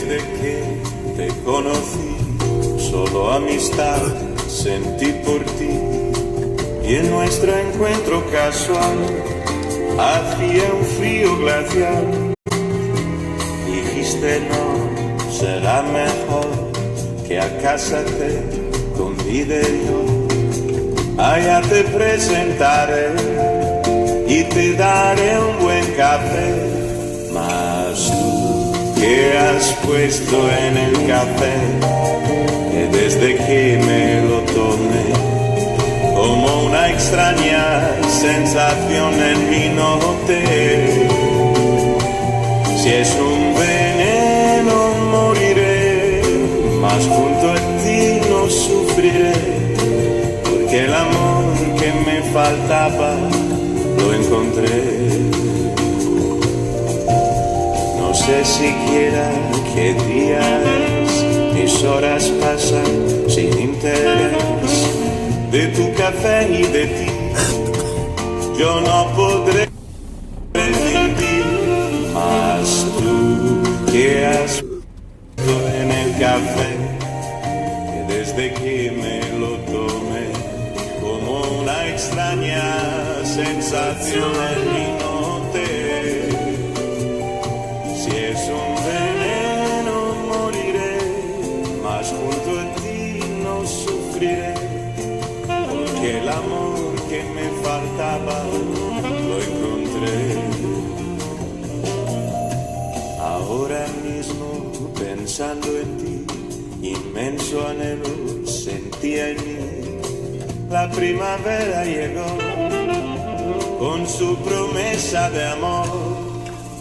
desde que te conocí, solo amistad sentí por ti. Y en nuestro encuentro casual hacía un frío glacial. Dijiste no, será mejor que a casa te convide yo. Allá te presentaré y te daré un buen café. Mas tú, ¿qué has puesto en el café? Que desde que me lo tomé, como una extraña sensación en mí noté. Si es un veneno moriré, mas junto a ti no sufriré, porque el amor que me faltaba lo encontré. No sé siquiera qué días, mis horas pasan sin interés. De tu café y de ti yo no podré vivir. Mas tú, ¿qué has puesto en el café? Que desde que me lo tomé, como una extraña sensación en mi noté. Si es un veneno moriré, mas junto a ti no sufriré, porque el amor que me faltaba lo encontré. Ahora mismo pensando en ti, inmenso anhelo sentía en mí. La primavera llegó con su promesa de amor.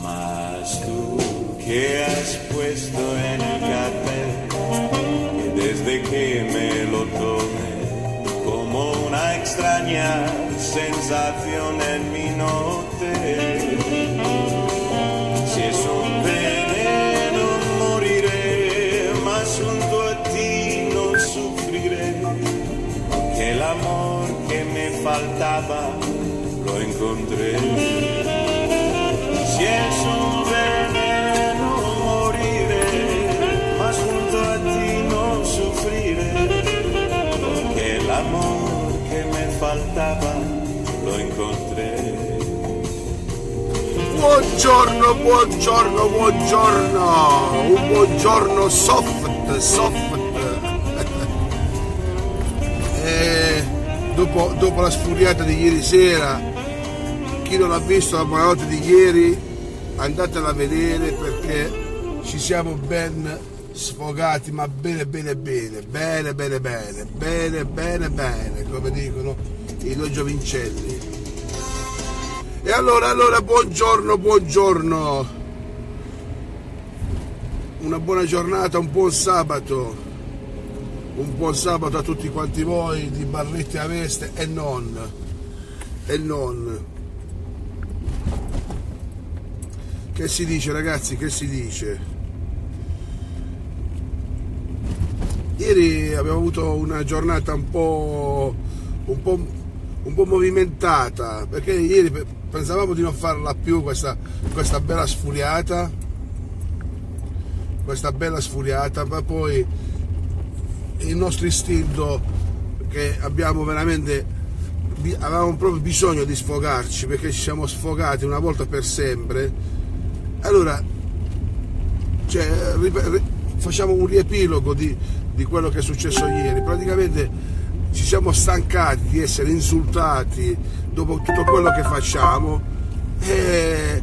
Mas tú, ¿qué has puesto en el café? Que desde que me lo tomé, como una extraña sensación en mi noté. Si es un veneno moriré, mas junto a ti no sufriré, porque el amor que me faltaba lo encontré. Si es un veneno moriré, mas junto a ti no sufriré, porque el amor que me faltaba lo encontré. Buongiorno, buongiorno, buongiorno, un buongiorno soft. E dopo la sfuriata di ieri sera, chi non ha visto la buonanotte di ieri, andatela a vedere perché ci siamo ben sfogati, ma bene, come dicono i due giovincelli. E allora, buongiorno, una buona giornata, un buon sabato a tutti quanti voi di Barlette a Veste e non. Che si dice, ragazzi, che si dice? Ieri abbiamo avuto una giornata un po' movimentata, perché ieri pensavamo di non farla più questa bella sfuriata, ma poi il nostro istinto, che avevamo proprio bisogno di sfogarci, perché ci siamo sfogati una volta per sempre. Allora, facciamo un riepilogo di quello che è successo ieri. Praticamente ci siamo stancati di essere insultati dopo tutto quello che facciamo e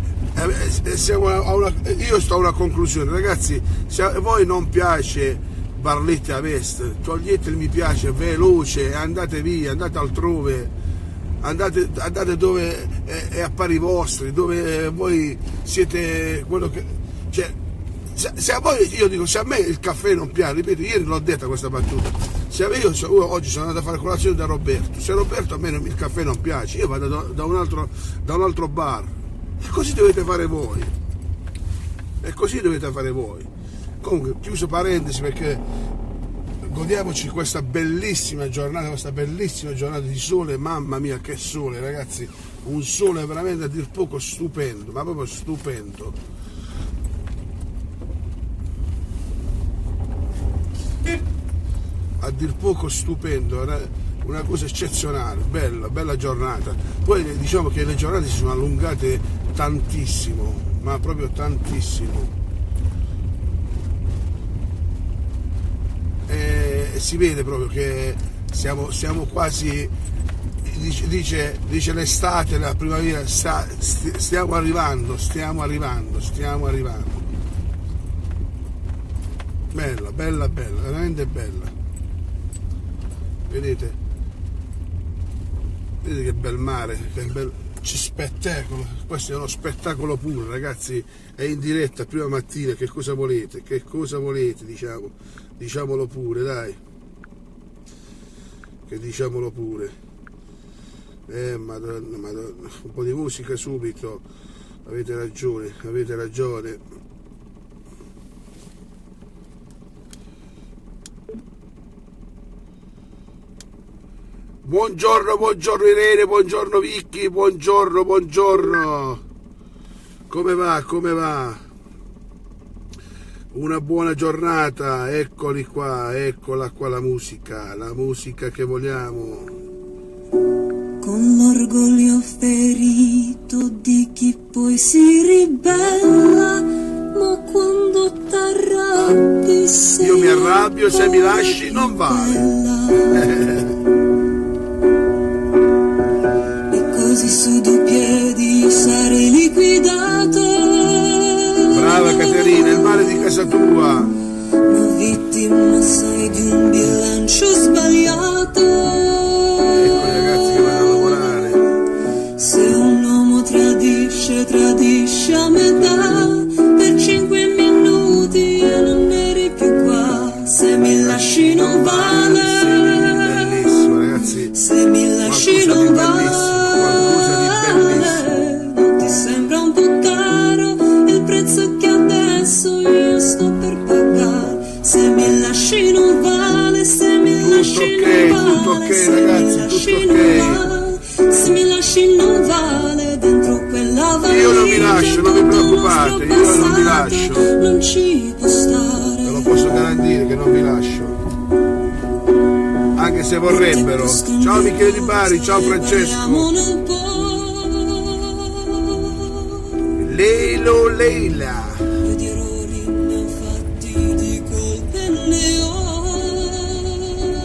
io sto a una conclusione, ragazzi. Se a voi non piace Barlette a Veste, togliete il mi piace veloce e andate via, andate altrove, andate dove è affari vostri, dove voi siete quello che, cioè, se a voi, io dico, se a me il caffè non piace, ripeto, ieri l'ho detta questa battuta, se io oggi sono andato a fare colazione da Roberto, se Roberto a me il caffè non piace, io vado da un altro bar, e così dovete fare voi, Comunque, chiuso parentesi, perché godiamoci questa bellissima giornata di sole. Mamma mia, che sole, ragazzi, un sole veramente a dir poco stupendo, ma proprio stupendo. dir poco stupendo, era una cosa eccezionale, bella giornata. Poi diciamo che le giornate si sono allungate tantissimo, ma proprio tantissimo. E si vede proprio che siamo quasi, dice l'estate, la primavera, stiamo arrivando. Bella, veramente bella. Vedete che bel mare, che bel spettacolo. Questo è uno spettacolo puro, ragazzi. È in diretta prima mattina, che cosa volete, diciamolo pure, dai, che diciamolo pure. Madonna, un po' di musica subito, avete ragione. Buongiorno Irene, buongiorno Vicky, buongiorno. Come va? Una buona giornata, eccola qua la musica che vogliamo. Con l'orgoglio ferito di chi poi si ribella, ma quando t'arrabbi sei io mi arrabbio, se mi lasci non vale. Così su due piedi io sarei liquidato. Brava Caterina, il male di casa tua. Ma vittima sei di un bilancio sbagliato. Ecco i ragazzi che vanno a lavorare. Se un uomo tradisce a metà, per 5 minuti e non eri più qua. Se mi lasci non vale. Bellissimo ragazzi. Se mi lasci non vale. Non ti sembra un po' caro il prezzo che adesso io sto per pagare? Se mi lasci non vale, se mi lasci non vale, se mi lasci non vale, se mi lasci non vale, dentro quella valigia io non mi lascio, non vi preoccupate, io non mi lascio, non ci può stare. ve lo posso garantire che non vi lascio, anche se vorrebbero. Ciao Michele Di Bari, ciao Francesco. Leila. Di errori ne ho fatti, di colpe ne ho.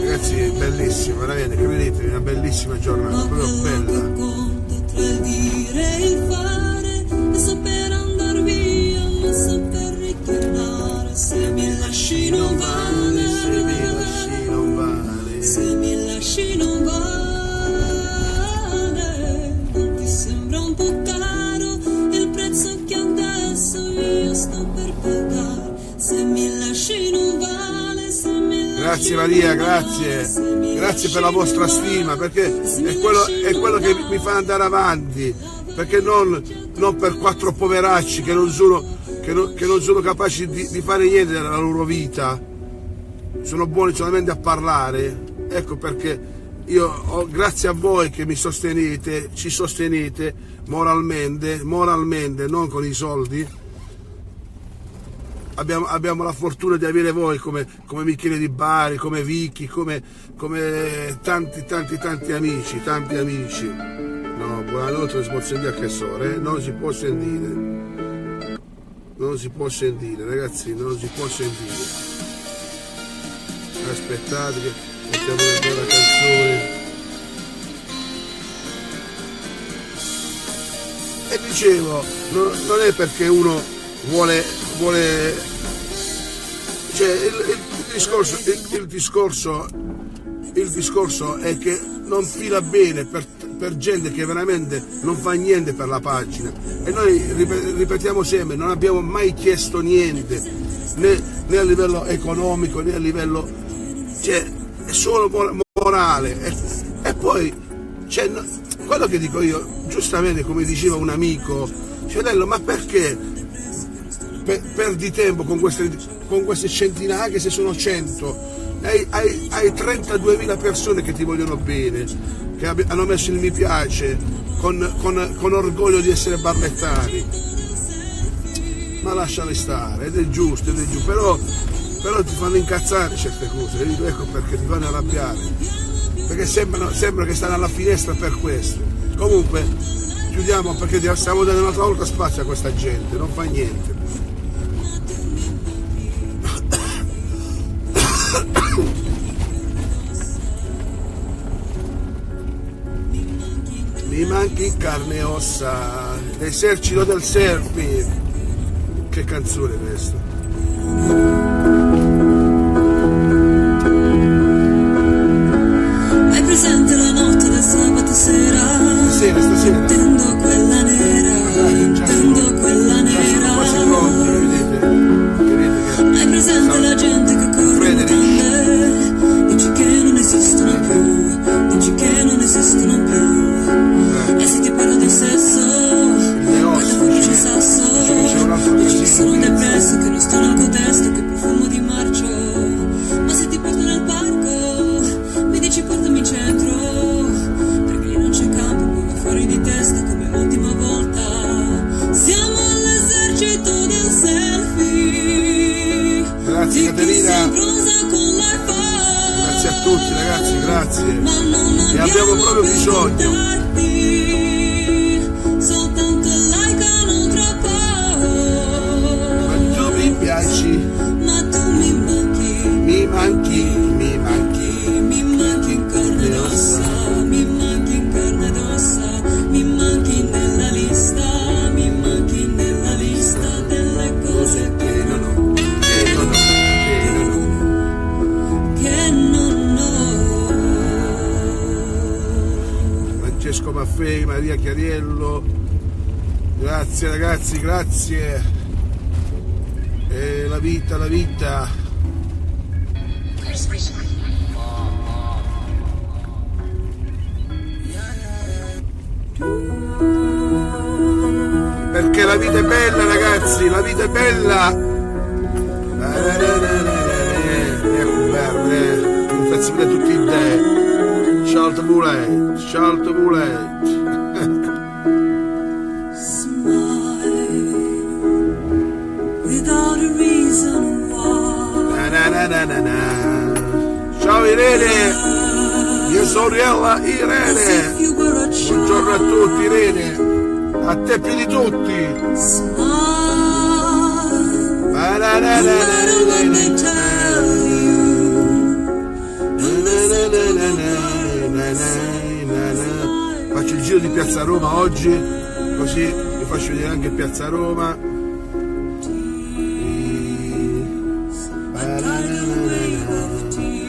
Ragazzi, è bellissima, veramente, credetemi, una bellissima giornata, proprio bella. Che conta tra il dire e il fare, è saper andar via, ma saper ritornare. Se mi lasci non vale, se mi lasci non vale, se mi lasci non vale, non ti sembra un po' caro il prezzo che adesso io sto per pagare? Se mi lasci non vale, se mi lasci. Grazie Maria, grazie per la vostra stima, perché è quello che mi fa andare avanti, perché non per 4 poveracci che non sono capaci di fare niente della loro vita, sono buoni solamente a parlare. Ecco perché grazie a voi che mi sostenete, ci sostenete moralmente, non con i soldi. Abbiamo la fortuna di avere voi come Michele Di Bari, come Vicky, come tanti amici. No, buonanotte, non si può sentire a che sore, non si può sentire, ragazzi, non si può sentire. Aspettate che mettiamo una bella canzone. E dicevo, non è perché uno vuole cioè il discorso è che non fila bene per gente che veramente non fa niente per la pagina, e noi ripetiamo sempre, non abbiamo mai chiesto niente né a livello economico né a livello, cioè è solo morale, e poi cioè, quello che dico io, giustamente, come diceva un amico, Fiorello, ma perché perdi tempo con queste centinaia, anche se sono 100, hai 32.000 persone che ti vogliono bene, che hanno messo il mi piace con orgoglio di essere barlettari, ma lasciali stare, ed è giusto, però però ti fanno incazzare certe cose, capito? Ecco perché ti fanno arrabbiare, perché sembra che stanno alla finestra per questo. Comunque chiudiamo, perché stiamo dando un'altra volta spazio a questa gente, non fa niente. Mi manchi in carne e ossa, l'esercito del surf. Che canzone questa? Hai presente la notte del sabato sera? Stasera. Tendo quella nera, tendo quella nera. Quasi pronti, vedete Hai presente la gente che corre con te? Dici che non esistono più, dici che non esistono più. E se ti parlo di sesso, poi dopo c'è il sasso. Dici che sono depresso, che non sto nel contesto, che profumo di marcio. Ma se ti porto nel parco, mi dici portami in centro, perché lì non c'è campo, poi va fuori di testa come l'ultima volta. Siamo all'esercito del selfie. Grazie Caterina. Grazie a tutti ragazzi, grazie. E abbiamo proprio bisogno. Soltanto like non troppo. Ma tu mi piaci. Ma tu mi manchi. Mi manchi. Mi manchi in carne ed ossa. Mi manchi in carne ed ossa. Mi manchi nella lista. Mi manchi nella lista delle cose che non ho. Che non ho. Francesco Maffei, Maria Chiariello, grazie ragazzi, grazie. E la vita. Perché la vita è bella ragazzi, la vita è bella. Un pezzo per tutti i te. Sciolto bullet. Without a reason why. Ciao Irene, mia sorella Irene. Buongiorno a tutti Irene, a te più di tutti. Faccio il giro di Piazza Roma oggi, così vi faccio vedere anche Piazza Roma.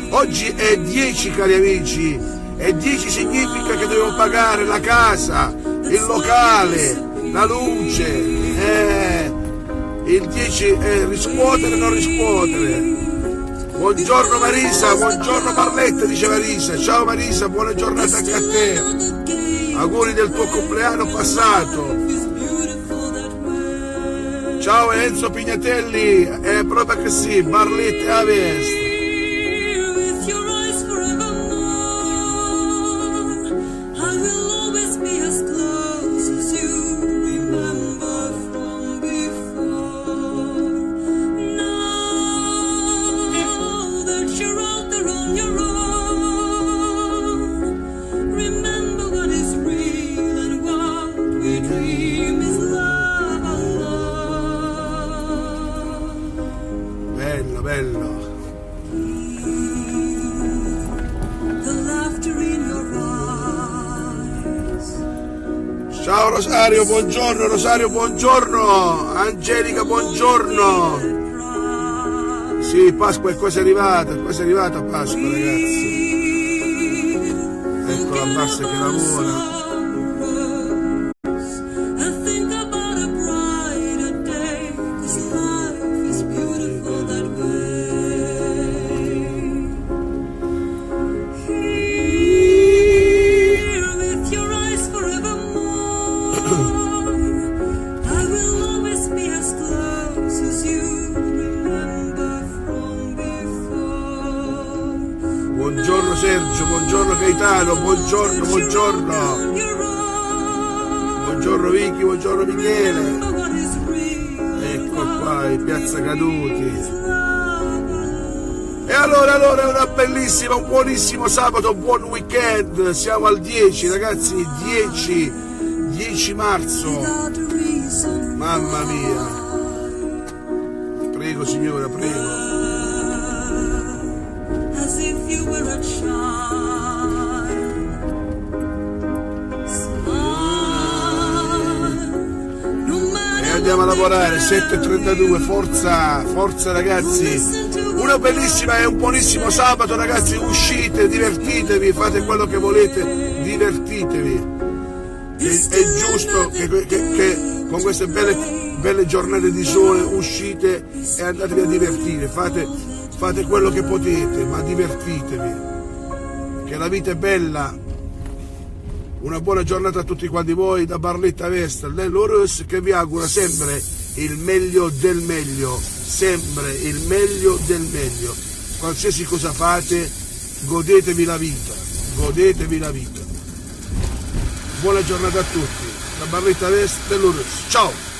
Oggi è 10 cari amici, e 10 significa che devo pagare la casa, il locale, la luce, il 10 è riscuotere o non riscuotere. Buongiorno Marisa, buongiorno Marletta, dice Marisa. Ciao Marisa, buona giornata anche a te. Auguri del tuo compleanno passato. Ciao Enzo Pignatelli, è proprio che sì, Barlette Avest. Ciao Rosario, buongiorno Rosario, buongiorno Angelica, buongiorno. Sì, Pasqua è quasi arrivata Pasqua ragazzi. Ecco la Barsa che lavora. Buongiorno Sergio, buongiorno Gaetano, buongiorno. Buongiorno Vicky, buongiorno Michele. Ecco qua, in Piazza Caduti. E allora un buonissimo sabato, buon weekend, siamo al 10 ragazzi, 10 marzo, mamma mia, prego signora, prego. As if you were a child. E andiamo a lavorare, 7:32, forza ragazzi. Una bellissima e un buonissimo sabato ragazzi, uscite, divertitevi, fate quello che volete, divertitevi. È giusto che con queste belle giornate di sole uscite e andatevi a divertire, fate quello che potete, ma divertitevi, che la vita è bella. Una buona giornata a tutti quanti voi da Barletta Vestel, dell'Orus, che vi augura sempre il meglio del meglio, sempre il meglio del meglio. Qualsiasi cosa fate, godetevi la vita, godetevi la vita. Buona giornata a tutti da Barletta Vestel, dell'Orus. Ciao!